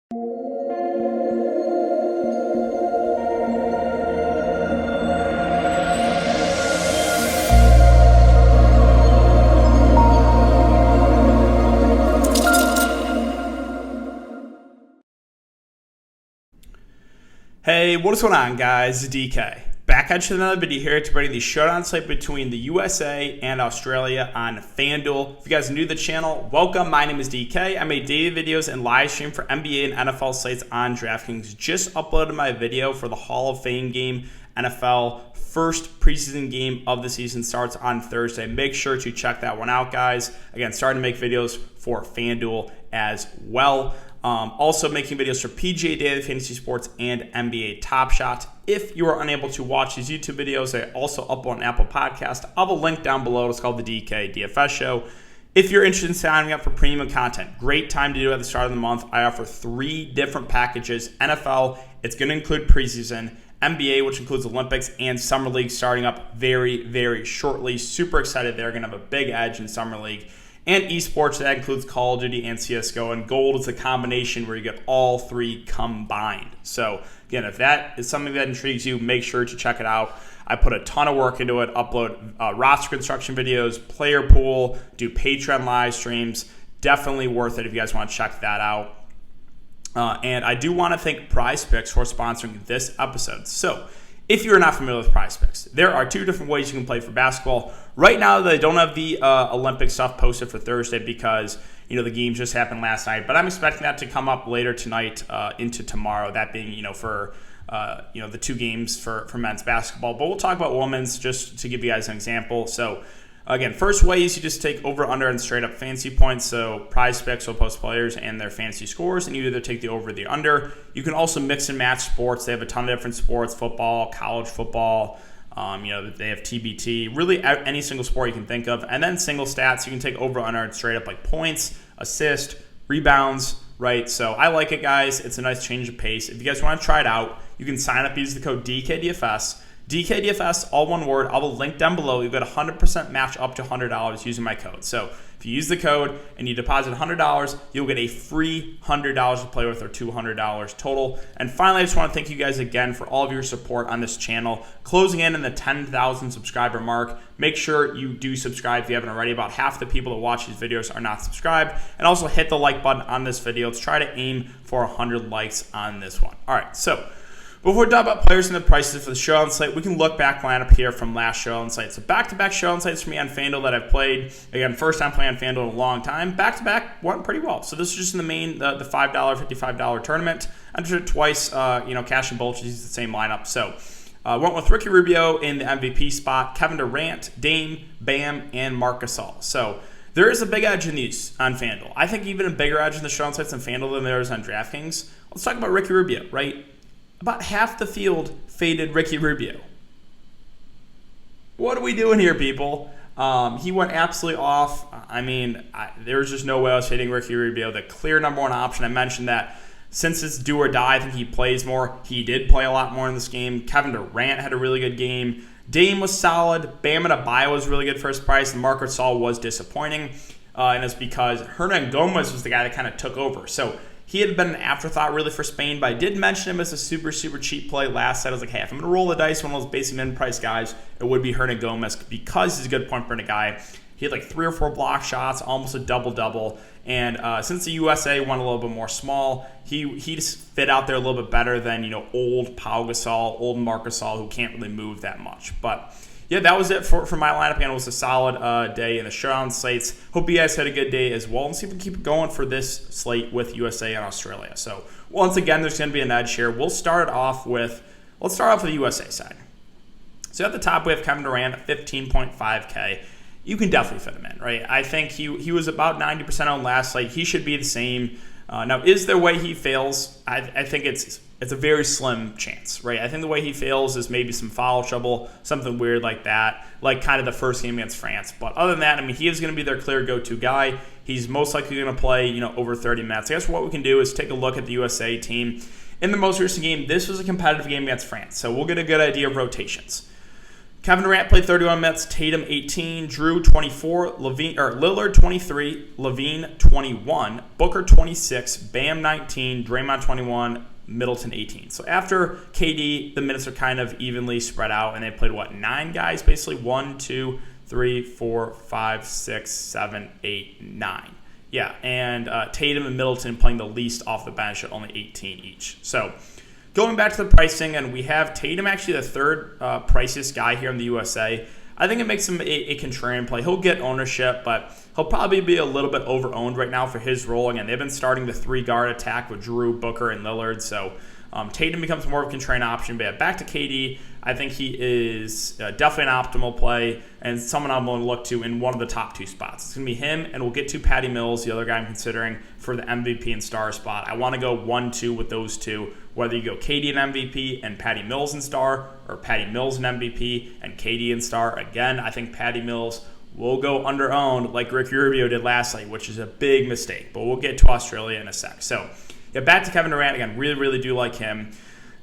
Hey, what's going on, guys? It's DK. Back at you with another video here to bring the showdown slate between the USA and Australia on Fanduel. If you guys are new to the channel, welcome. My name is DK. I make daily videos and live stream for NBA and NFL slates on DraftKings. Just uploaded my video for the Hall of Fame game. NFL first preseason game of the season starts on Thursday. Make sure to check that one out, guys. Again, starting to make videos for Fanduel as well. Also making videos for PGA Daily Fantasy Sports and NBA Top Shot. If you are unable to watch these YouTube videos, I also upload an Apple Podcast. I'll have a link down below. It's called the DKDFS Show. If you're interested in signing up for premium content, great time to do it at the start of the month. I offer 3 different packages. NFL, it's going to include preseason. NBA, which includes Olympics, and Summer League starting up very, very shortly. Super excited. They're going to have a big edge in Summer League. And esports, that includes Call of Duty and CSGO. And Gold is a combination where you get all 3 combined. So, again, if that is something that intrigues you, make sure to check it out. I put a ton of work into it. Upload roster construction videos, player pool, do Patreon live streams. Definitely worth it if you guys want to check that out. And I do want to thank Prizefix for sponsoring this episode. So, if you're not familiar with Prizefix, there are 2 different ways you can play for basketball. Right now, they don't have the Olympic stuff posted for Thursday because the games just happened last night. But I'm expecting that to come up later tonight into tomorrow. That being for the 2 games for men's basketball. But we'll talk about women's just to give you guys an example. So again, first way is you just take over, under, and straight up fantasy points. So Prizefix will post players and their fantasy scores, and you either take the over or the under. You can also mix and match sports. They have a ton of different sports: football, college football. They have TBT, really any single sport you can think of. And then single stats, you can take over, under, and straight up like points, assist, rebounds, right? So I like it, guys. It's a nice change of pace. If you guys want to try it out, you can sign up, use the code DKDFS. DKDFS, all one word. I'll have a link down below. You'll get a 100% match up to $100 using my code. So if you use the code and you deposit $100, you'll get a free $100 to play with, or $200 total. And finally, I just want to thank you guys again for all of your support on this channel. Closing in the 10,000 subscriber mark. Make sure you do subscribe if you haven't already. About half the people that watch these videos are not subscribed. And also hit the like button on this video. Let's try to aim for 100 likes on this one. All right, so before we talk about players and the prices for the showdown slate, we can look back lineup here from last showdown slate. So back-to-back showdown slates for me on Fanduel that I've played. Again, first time playing on Fanduel in a long time. Back-to-back went pretty well. So this is just in the main, the $5, $55 tournament. I entered it twice, cash and bulge used the same lineup. So went with Ricky Rubio in the MVP spot, Kevin Durant, Dame, Bam, and Marc Gasol. So there is a big edge in these on Fanduel. I think even a bigger edge in the showdown slates on Fanduel than there is on DraftKings. Let's talk about Ricky Rubio, right? About half the field faded Ricky Rubio. What are we doing here, people? He went absolutely off. There was just no way I was fading Ricky Rubio. The clear number 1 option. I mentioned that since it's do or die, I think he plays more. He did play a lot more in this game. Kevin Durant had a really good game. Dame was solid. Bam Adebayo was really good for his price. And Marc Gasol was disappointing. And it's because Hernangomez was the guy that kind of took over. So he had been an afterthought really for Spain, but I did mention him as a super, super cheap play last night. I was like, hey, if I'm going to roll the dice one of those basic min-price guys, it would be Hernangomez because he's a good point per guy. He had like 3 or 4 block shots, almost a double-double. And since the USA went a little bit more small, he just fit out there a little bit better than, old Pau Gasol, old Marc Gasol, who can't really move that much. But yeah, that was it for my lineup. Again, it was a solid day in the showdown slates. Hope you guys had a good day as well, and see if we can keep it going for this slate with USA and Australia. So once again, there's going to be an edge here. Let's start off with the USA side. So at the top, we have Kevin Durant at 15.5K. You can definitely fit him in, right? I think he was about 90% on last slate. He should be the same. Now, is there a way he fails? I think it's a very slim chance, right? I think the way he fails is maybe some foul trouble, something weird like that, like kind of the first game against France. But other than that, he is going to be their clear go-to guy. He's most likely going to play, over 30 minutes. I guess what we can do is take a look at the USA team. In the most recent game, this was a competitive game against France, so we'll get a good idea of rotations. Kevin Durant played 31 minutes, Tatum 18, Drew 24, Lillard 23, Levine 21, Booker 26, Bam 19, Draymond 21, Middleton 18. So after KD, the minutes are kind of evenly spread out, and they played, 9 guys basically? 1, 2, 3, 4, 5, 6, 7, 8, 9. Yeah, and Tatum and Middleton playing the least off the bench at only 18 each. So going back to the pricing, and we have Tatum actually the third priciest guy here in the USA. I think it makes him a contrarian play. He'll get ownership, but he'll probably be a little bit over-owned right now for his role. Again, they've been starting the 3-guard attack with Drew, Booker, and Lillard, so Tatum becomes more of a contrarian option. But yeah, back to KD, I think he is definitely an optimal play and someone I'm going to look to in one of the top 2 spots. It's going to be him, and we'll get to Patty Mills, the other guy I'm considering for the MVP and star spot. I want to go 1-2 with those two, whether you go KD and MVP and Patty Mills and star, or Patty Mills and MVP and KD and star. Again, I think Patty Mills will go under-owned like Ricky Rubio did last night, which is a big mistake. But we'll get to Australia in a sec. So yeah, back to Kevin Durant. Again, really do like him.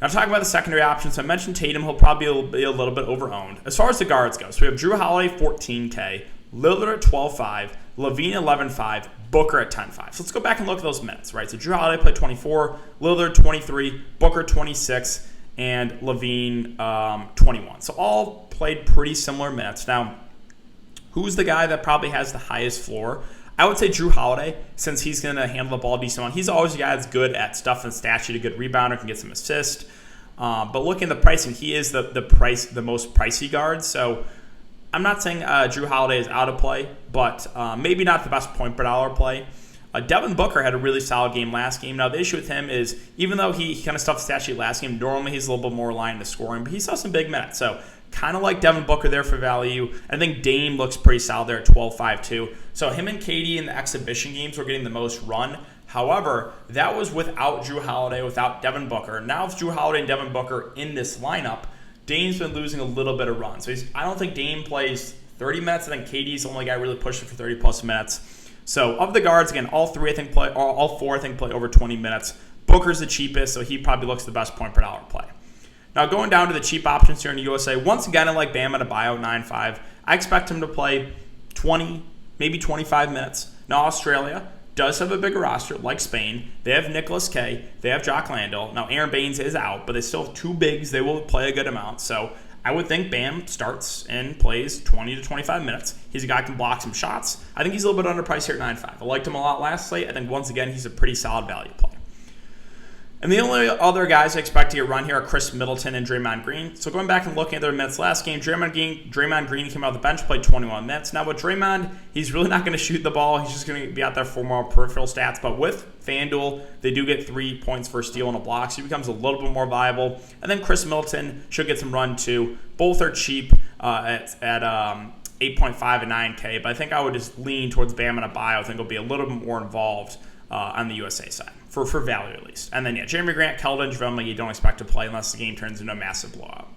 Now, talking about the secondary options, I mentioned Tatum. He'll probably be a little bit over-owned. As far as the guards go, so we have Drew Holiday, 14K, Lillard at 12.5, Levine 11.5, Booker at 10.5. So let's go back and look at those minutes, right? So Drew Holiday played 24, Lillard 23, Booker 26, and Levine 21. So all played pretty similar minutes. Now, who's the guy that probably has the highest floor? I would say Drew Holiday, since he's going to handle the ball a decent amount. He's always a guy that's good at stuff and stat sheet, a good rebounder, can get some assists. But looking at the pricing, he is the most pricey guard. So I'm not saying Drew Holiday is out of play, but maybe not the best point per dollar play. Devin Booker had a really solid game last game. Now, the issue with him is, even though he kind of stuffed the stat sheet last game, normally he's a little bit more aligned to scoring, but he saw some big minutes. So kind of like Devin Booker there for value. I think Dame looks pretty solid there at 12.5 too. So him and KD in the exhibition games were getting the most run. However, that was without Drew Holiday, without Devin Booker. Now with Drew Holiday and Devin Booker in this lineup, Dame's been losing a little bit of run. So I don't think Dame plays 30 minutes. I think KD's the only guy really pushing for 30-plus minutes. So of the guards, again, all four I think play over 20 minutes. Booker's the cheapest, so he probably looks the best point per dollar play. Now, going down to the cheap options here in the USA, once again, I like Bam Adebayo, 9.5. I expect him to play 20, maybe 25 minutes. Now, Australia does have a bigger roster, like Spain. They have Nicholas K. They have Jock Landale. Now, Aaron Baines is out, but they still have 2 bigs. They will play a good amount. So I would think Bam starts and plays 20 to 25 minutes. He's a guy who can block some shots. I think he's a little bit underpriced here at 9.5. I liked him a lot last slate. I think, once again, he's a pretty solid value play. And the only other guys I expect to get run here are Chris Middleton and Draymond Green. So going back and looking at their minutes last game, Draymond Green came out of the bench, played 21 minutes. Now with Draymond, he's really not going to shoot the ball. He's just going to be out there for more peripheral stats. But with FanDuel, they do get 3 points for a steal and a block, so he becomes a little bit more viable. And then Chris Middleton should get some run too. Both are cheap at 8.5 and 9K. But I think I would just lean towards Bam and Adebayo. I think he'll be a little bit more involved on the USA side, for value at least. And then, yeah, Jeremy Grant, Keldon, JaVale you don't expect to play unless the game turns into a massive blowout.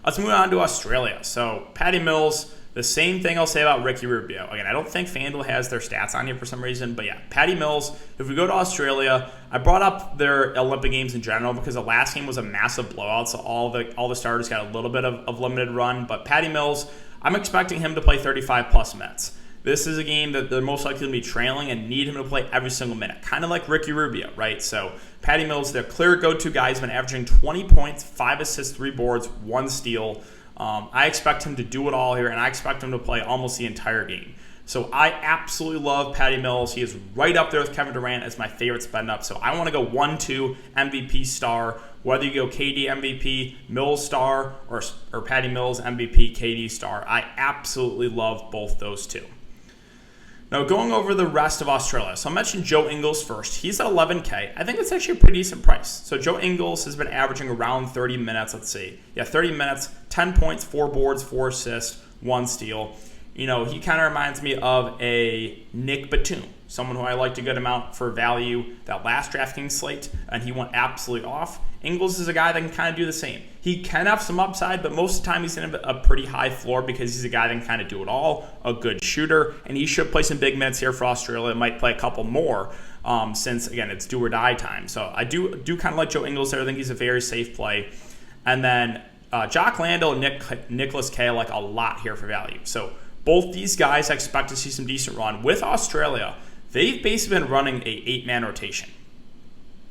Let's move on to Australia. So, Patty Mills, the same thing I'll say about Ricky Rubio. Again, I don't think FanDuel has their stats on here for some reason, but yeah, Patty Mills, if we go to Australia, I brought up their Olympic Games in general because the last game was a massive blowout, so all the starters got a little bit of limited run. But Patty Mills, I'm expecting him to play 35-plus minutes. This is a game that they're most likely to be trailing and need him to play every single minute, kind of like Ricky Rubio, right? So Patty Mills, their clear go-to guy, has been averaging 20 points, 5 assists, 3 boards, 1 steal. I expect him to do it all here, and I expect him to play almost the entire game. So I absolutely love Patty Mills. He is right up there with Kevin Durant as my favorite spend up. So I want to go 1-2 MVP star, whether you go KD MVP, Mills star, or Patty Mills MVP, KD star. I absolutely love both those two. Now, going over the rest of Australia. So I mentioned Joe Ingles first. He's at 11K. I think that's actually a pretty decent price. So Joe Ingles has been averaging around 30 minutes, let's see. Yeah, 30 minutes, 10 points, 4 boards, 4 assists, 1 steal. You know, he kind of reminds me of a Nick Batum, someone who I liked a good amount for value that last DraftKings slate, and he went absolutely off. Ingles is a guy that can kind of do the same. He can have some upside, but most of the time he's in a pretty high floor because he's a guy that can kind of do it all, a good shooter, and he should play some big minutes here for Australia. Might play a couple more since, again, it's do or die time. So I do kind of like Joe Ingles there. I think he's a very safe play. And then Jock Landale and Nicholas K like a lot here for value. So both these guys I expect to see some decent run. With Australia, they've basically been running a 8-man rotation.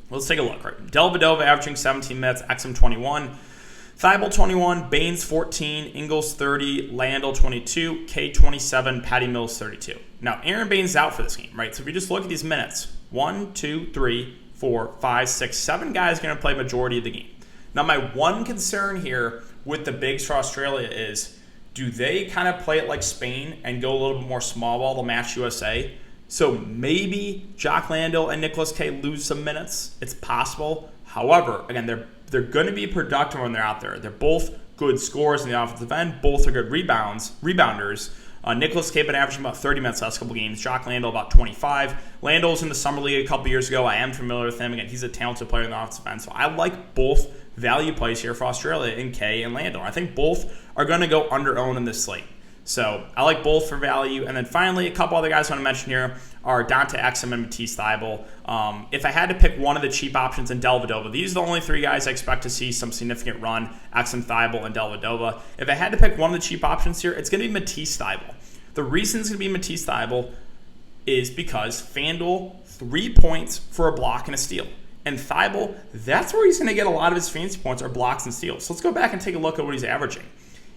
Let's take a look. Right, Dellavedova averaging 17 minutes, XM 21. Thibault 21, Baines 14, Ingles 30, Landale 22, K 27, Patty Mills 32. Now, Aaron Baines is out for this game, right? So if you just look at these minutes, 1, 2, 3, 4, 5, 6, 7 guys going to play majority of the game. Now, my one concern here with the bigs for Australia is, do they kind of play it like Spain and go a little bit more small ball to match USA? So maybe Jock Landale and Nicholas K lose some minutes. It's possible. However, again, they're going to be productive when they're out there. They're both good scorers in the offensive end. Both are good rebounders. Nicholas K been averaging about 30 minutes last couple games. Jock Landale about 25. Landale's in the summer league a couple years ago. I am familiar with him. Again, he's a talented player in the offensive end. So I like both value plays here for Australia in K and Landale. I think both are going to go under-owned in this slate. So I like both for value. And then finally, a couple other guys I want to mention here are Dante Exum and Matisse Thybulle. If I had to pick one of the cheap options in Dellavedova, these are the only 3 guys I expect to see some significant run, Exum, Thybulle, and Dellavedova. If I had to pick one of the cheap options here, it's going to be Matisse Thybulle. The reason it's going to be Matisse Thybulle is because Fanduel, 3 points for a block and a steal. And Thybulle, that's where he's going to get a lot of his fantasy points, are blocks and steals. So let's go back and take a look at what he's averaging.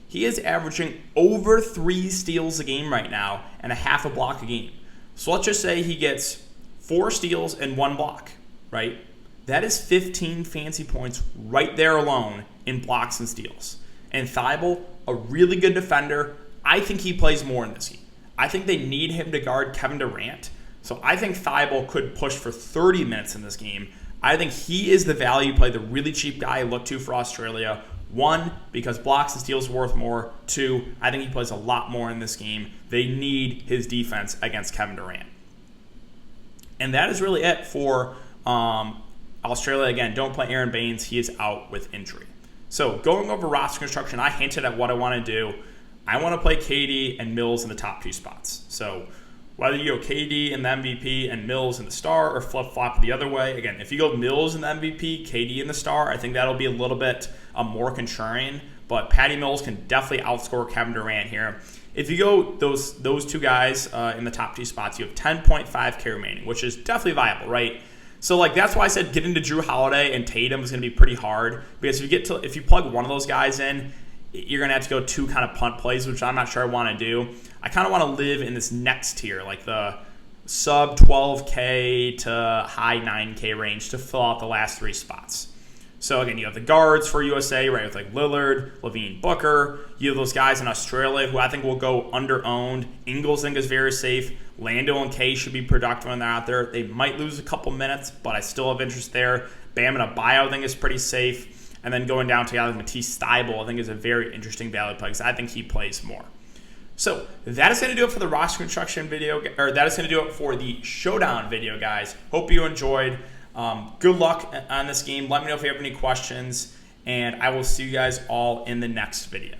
He is averaging over 3 steals a game right now and a half a block a game. So let's just say he gets 4 steals and 1 block, right? That is 15 fantasy points right there alone in blocks and steals. And Thybulle, a really good defender. I think he plays more in this game. I think they need him to guard Kevin Durant. So I think Thybulle could push for 30 minutes in this game. I think he is the value play, the really cheap guy I look to for Australia. 1, because blocks and steals are worth more. 2, I think he plays a lot more in this game. They need his defense against Kevin Durant. And that is really it for Australia. Again, don't play Aaron Baines. He is out with injury. So going over roster construction, I hinted at what I want to do. I want to play KD and Mills in the top 2 spots. So whether you go KD in the MVP and Mills in the star, or flip-flop the other way. Again, if you go Mills in the MVP, KD in the star, I think that'll be a little bit more contrarian. But Patty Mills can definitely outscore Kevin Durant here. If you go those 2 guys in the top 2 spots, you have 10.5K remaining, which is definitely viable, right? So like that's why I said getting to Drew Holiday and Tatum is going to be pretty hard, because if you plug one of those guys in, you're going to have to go 2 kind of punt plays, which I'm not sure I want to do. I kind of want to live in this next tier, like the sub 12K to high 9K range to fill out the last 3 spots. So again, you have the guards for USA, right, with like Lillard, Levine, Booker. You have those guys in Australia who I think will go under-owned. Ingles, I think, is very safe. Landale and K should be productive when they're out there. They might lose a couple minutes, but I still have interest there. Bam and Abayo, I think, is pretty safe. And then going down to Matisse Thybulle, I think, is a very interesting value play because I think he plays more. So that is going to do it for the roster construction video, or that is going to do it for the showdown video, guys. Hope you enjoyed. Good luck on this game. Let me know if you have any questions, and I will see you guys all in the next video.